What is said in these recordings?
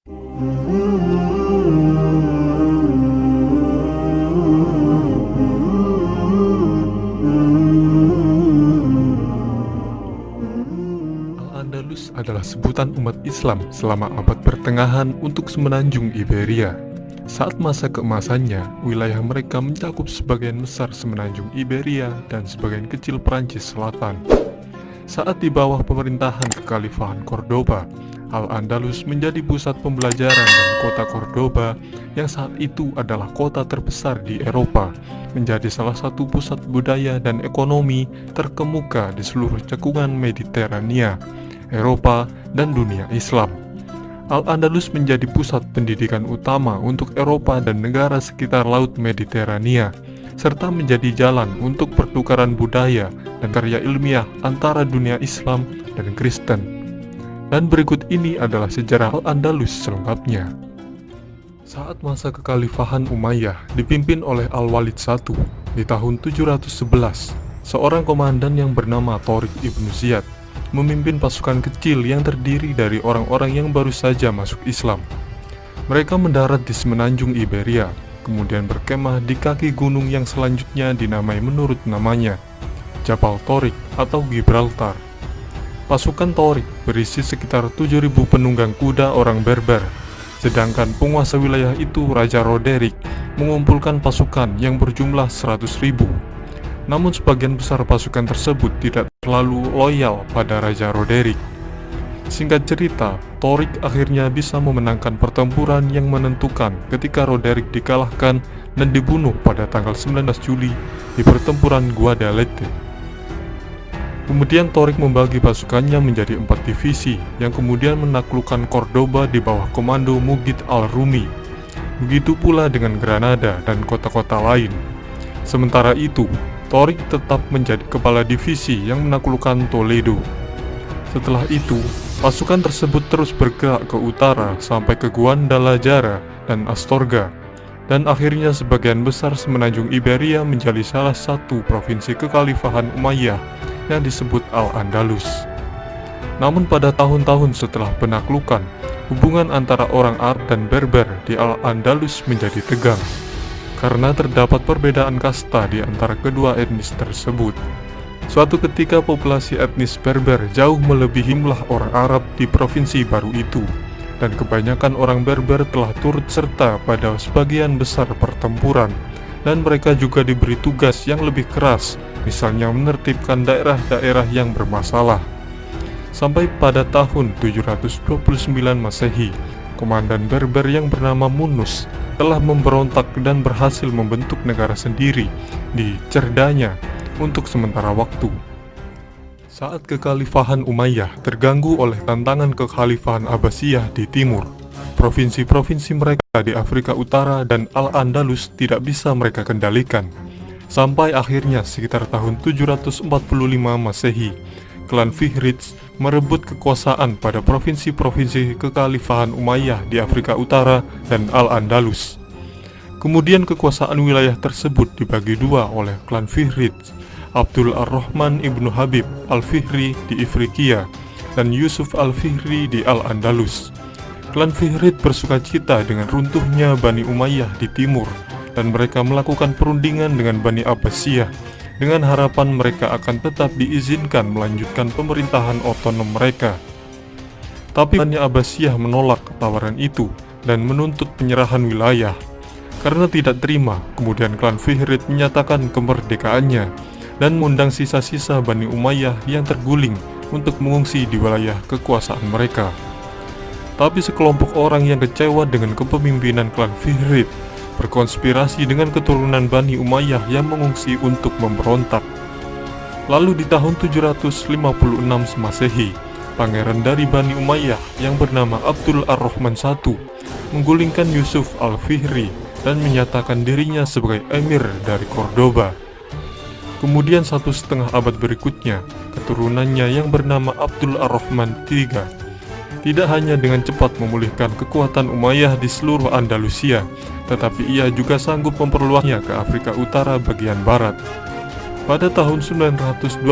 Al-Andalus adalah sebutan umat Islam selama abad pertengahan untuk semenanjung Iberia. Saat masa keemasannya, wilayah mereka mencakup sebagian besar semenanjung Iberia dan sebagian kecil Prancis Selatan. Saat di bawah pemerintahan Kekhalifahan Cordoba, Al-Andalus menjadi pusat pembelajaran dan kota Cordoba yang saat itu adalah kota terbesar di Eropa, menjadi salah satu pusat budaya dan ekonomi terkemuka di seluruh cekungan Mediterania, Eropa, dan dunia Islam. Al-Andalus menjadi pusat pendidikan utama untuk Eropa dan negara sekitar Laut Mediterania, serta menjadi jalan untuk pertukaran budaya dan karya ilmiah antara dunia Islam dan Kristen. Dan berikut ini adalah sejarah Al-Andalus selengkapnya. Saat masa kekhalifahan Umayyah dipimpin oleh Al-Walid I di tahun 711, seorang komandan yang bernama Tariq ibn Ziyad memimpin pasukan kecil yang terdiri dari orang-orang yang baru saja masuk Islam. Mereka mendarat di semenanjung Iberia, kemudian berkemah di kaki gunung yang selanjutnya dinamai menurut namanya, Jabal Tariq atau Gibraltar. Pasukan Tariq berisi sekitar 7.000 penunggang kuda orang Berber, sedangkan penguasa wilayah itu, Raja Roderick, mengumpulkan pasukan yang berjumlah 100.000. Namun sebagian besar pasukan tersebut tidak terlalu loyal pada Raja Roderick. Singkat cerita, Tariq akhirnya bisa memenangkan pertempuran yang menentukan ketika Roderick dikalahkan dan dibunuh pada tanggal 19 Juli di pertempuran Guadalete. Kemudian Tariq membagi pasukannya menjadi 4 divisi yang kemudian menaklukkan Cordoba di bawah komando Mughith al-Rumi. Begitu pula dengan Granada dan kota-kota lain. Sementara itu, Tariq tetap menjadi kepala divisi yang menaklukkan Toledo. Setelah itu, pasukan tersebut terus bergerak ke utara sampai ke Guadalajara dan Astorga, dan akhirnya sebagian besar semenanjung Iberia menjadi salah satu provinsi kekhalifahan Umayyah yang disebut Al-Andalus. Namun pada tahun-tahun setelah penaklukan, hubungan antara orang Arab dan Berber di Al-Andalus menjadi tegang, karena terdapat perbedaan kasta di antara kedua etnis tersebut. Suatu ketika populasi etnis Berber jauh melebihi jumlah orang Arab di provinsi baru itu, dan kebanyakan orang Berber telah turut serta pada sebagian besar pertempuran, dan mereka juga diberi tugas yang lebih keras, misalnya menertibkan daerah-daerah yang bermasalah. Sampai pada tahun 729 Masehi, komandan Berber yang bernama Munus telah memberontak dan berhasil membentuk negara sendiri di Cerdanya untuk sementara waktu. Saat kekhalifahan Umayyah terganggu oleh tantangan kekhalifahan Abbasiyah di timur, provinsi-provinsi mereka di Afrika Utara dan Al-Andalus tidak bisa mereka kendalikan. Sampai akhirnya sekitar tahun 745 Masehi, klan Fihriz merebut kekuasaan pada provinsi-provinsi kekhalifahan Umayyah di Afrika Utara dan Al-Andalus. Kemudian kekuasaan wilayah tersebut dibagi dua oleh klan Fihriz, Abdul Ar-Rahman ibnu Habib al-Fihri di Ifriqiya dan Yusuf al-Fihri di Al-Andalus. Klan Fihriz bersukacita dengan runtuhnya Bani Umayyah di timur, dan mereka melakukan perundingan dengan Bani Abbasiyah dengan harapan mereka akan tetap diizinkan melanjutkan pemerintahan otonom mereka. Tapi Bani Abbasiyah menolak tawaran itu dan menuntut penyerahan wilayah. Karena tidak terima, kemudian klan Fihriz menyatakan kemerdekaannya dan mengundang sisa-sisa Bani Umayyah yang terguling untuk mengungsi di wilayah kekuasaan mereka. Tapi sekelompok orang yang kecewa dengan kepemimpinan klan Fihriz berkonspirasi dengan keturunan Bani Umayyah yang mengungsi untuk memberontak. Lalu di tahun 756 Masehi, pangeran dari Bani Umayyah yang bernama Abdul Ar-Rahman I menggulingkan Yusuf al-Fihri dan menyatakan dirinya sebagai emir dari Cordoba. Kemudian 1,5 abad berikutnya, keturunannya yang bernama Abdul Ar-Rahman III tidak hanya dengan cepat memulihkan kekuatan Umayyah di seluruh Andalusia, tetapi ia juga sanggup memperluasnya ke Afrika Utara bagian barat. Pada tahun 929,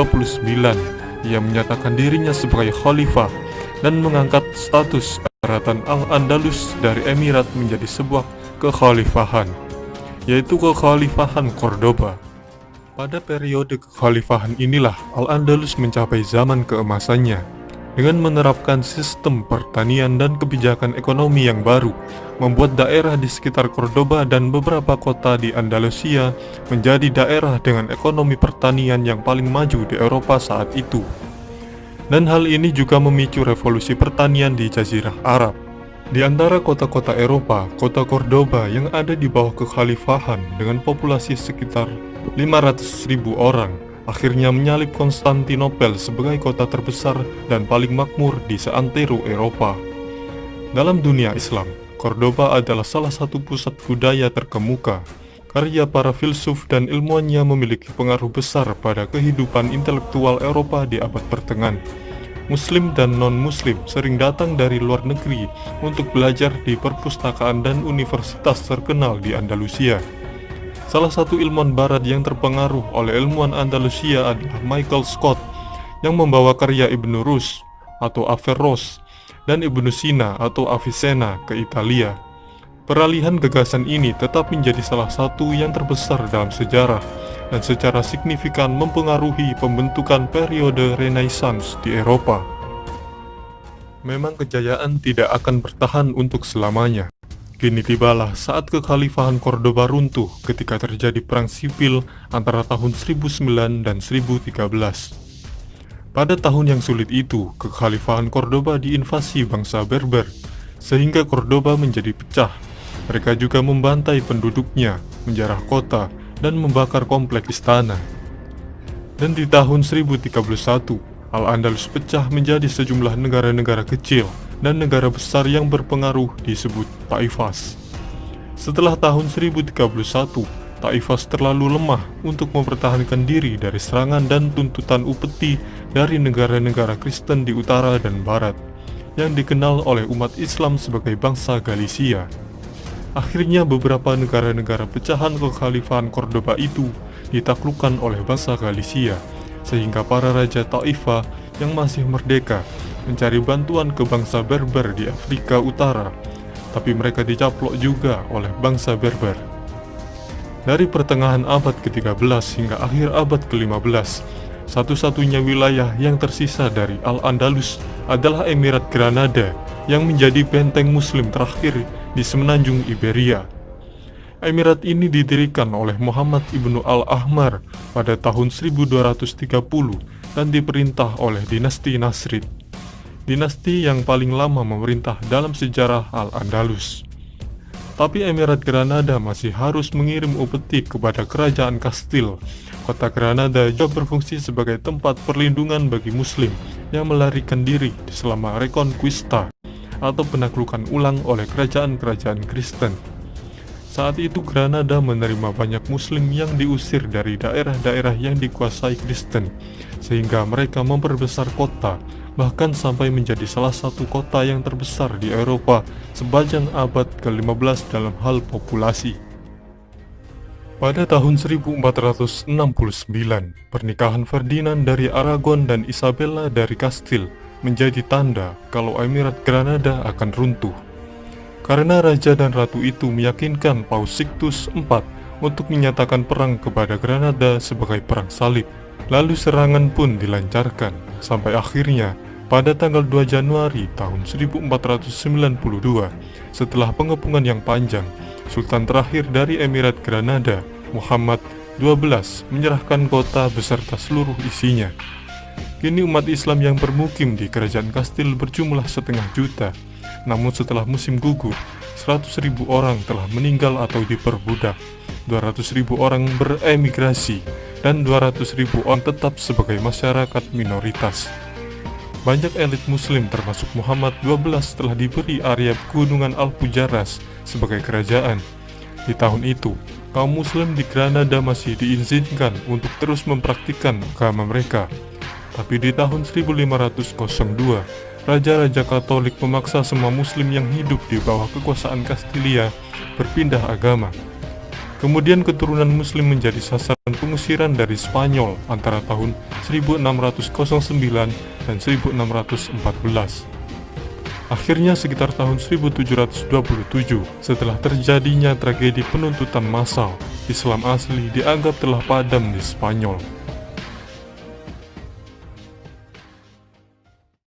ia menyatakan dirinya sebagai khalifah dan mengangkat status Daratan Al-Andalus dari Emirat menjadi sebuah kekhalifahan, yaitu kekhalifahan Cordoba. Pada periode kekhalifahan inilah Al-Andalus mencapai zaman keemasannya dengan menerapkan sistem pertanian dan kebijakan ekonomi yang baru, membuat daerah di sekitar Cordoba dan beberapa kota di Andalusia menjadi daerah dengan ekonomi pertanian yang paling maju di Eropa saat itu. Dan hal ini juga memicu revolusi pertanian di Jazirah Arab. Di antara kota-kota Eropa, kota Cordoba yang ada di bawah kekhalifahan dengan populasi sekitar 500.000 orang akhirnya menyalip Konstantinopel sebagai kota terbesar dan paling makmur di seantero Eropa. Dalam dunia Islam, Cordoba adalah salah satu pusat budaya terkemuka. Karya para filsuf dan ilmuwannya memiliki pengaruh besar pada kehidupan intelektual Eropa di abad pertengahan. Muslim dan non-muslim sering datang dari luar negeri untuk belajar di perpustakaan dan universitas terkenal di Andalusia. Salah satu ilmuwan barat yang terpengaruh oleh ilmuwan Andalusia adalah Michael Scott yang membawa karya Ibn Rus atau Averroes dan Ibn Sina atau Avicenna ke Italia. Peralihan gagasan ini tetap menjadi salah satu yang terbesar dalam sejarah dan secara signifikan mempengaruhi pembentukan periode Renaissance di Eropa. Memang kejayaan tidak akan bertahan untuk selamanya. Kini tibalah saat kekhalifahan Cordoba runtuh ketika terjadi perang sipil antara tahun 1009 dan 1013. Pada tahun yang sulit itu, kekhalifahan Cordoba diinvasi bangsa Berber, sehingga Cordoba menjadi pecah. Mereka juga membantai penduduknya, menjarah kota, dan membakar kompleks istana. Dan di tahun 1031, Al-Andalus pecah menjadi sejumlah negara-negara kecil dan negara besar yang berpengaruh disebut Taifas. Setelah tahun 1031, Taifas terlalu lemah untuk mempertahankan diri dari serangan dan tuntutan upeti dari negara-negara Kristen di utara dan barat, yang dikenal oleh umat Islam sebagai bangsa Galicia. Akhirnya beberapa negara-negara pecahan kekhalifahan Cordoba itu ditaklukkan oleh bangsa Galicia, sehingga para raja Taifah yang masih merdeka mencari bantuan ke bangsa Berber di Afrika Utara, tapi mereka dicaplok juga oleh bangsa Berber. Dari pertengahan abad ke-13 hingga akhir abad ke-15, satu-satunya wilayah yang tersisa dari Al-Andalus adalah Emirat Granada yang menjadi benteng muslim terakhir di semenanjung Iberia. Emirat ini didirikan oleh Muhammad ibnu Al-Ahmar pada tahun 1230 dan diperintah oleh dinasti Nasrid, dinasti yang paling lama memerintah dalam sejarah Al-Andalus. Tapi Emirat Granada masih harus mengirim upeti kepada kerajaan Kastil. Kota Granada juga berfungsi sebagai tempat perlindungan bagi muslim yang melarikan diri selama Reconquista atau penaklukan ulang oleh kerajaan-kerajaan Kristen. Saat itu Granada menerima banyak muslim yang diusir dari daerah-daerah yang dikuasai Kristen, sehingga mereka memperbesar kota, bahkan sampai menjadi salah satu kota yang terbesar di Eropa sepanjang abad ke-15 dalam hal populasi. Pada tahun 1469, pernikahan Ferdinand dari Aragon dan Isabella dari Kastil menjadi tanda kalau Emirat Granada akan runtuh. Karena raja dan ratu itu meyakinkan Paus Sixtus IV untuk menyatakan perang kepada Granada sebagai perang salib. Lalu serangan pun dilancarkan, sampai akhirnya pada tanggal 2 Januari tahun 1492, setelah pengepungan yang panjang, Sultan terakhir dari Emirat Granada, Muhammad XII, menyerahkan kota beserta seluruh isinya. Kini umat Islam yang bermukim di kerajaan Kastil berjumlah 500 juta. Namun setelah musim gugur, 100.000 orang telah meninggal atau diperbudak, 200.000 orang beremigrasi, dan 200.000 orang tetap sebagai masyarakat minoritas. Banyak elit muslim termasuk Muhammad XII telah diberi area Gunungan Alpujarras sebagai kerajaan. Di tahun itu, kaum muslim di Granada masih diizinkan untuk terus mempraktikkan agama mereka. Tapi di tahun 1502, Raja-Raja Katolik memaksa semua muslim yang hidup di bawah kekuasaan Kastilia berpindah agama. Kemudian keturunan muslim menjadi sasaran pengusiran dari Spanyol antara tahun 1609 dan 1614. Akhirnya sekitar tahun 1727, setelah terjadinya tragedi penuntutan massal, Islam asli dianggap telah padam di Spanyol.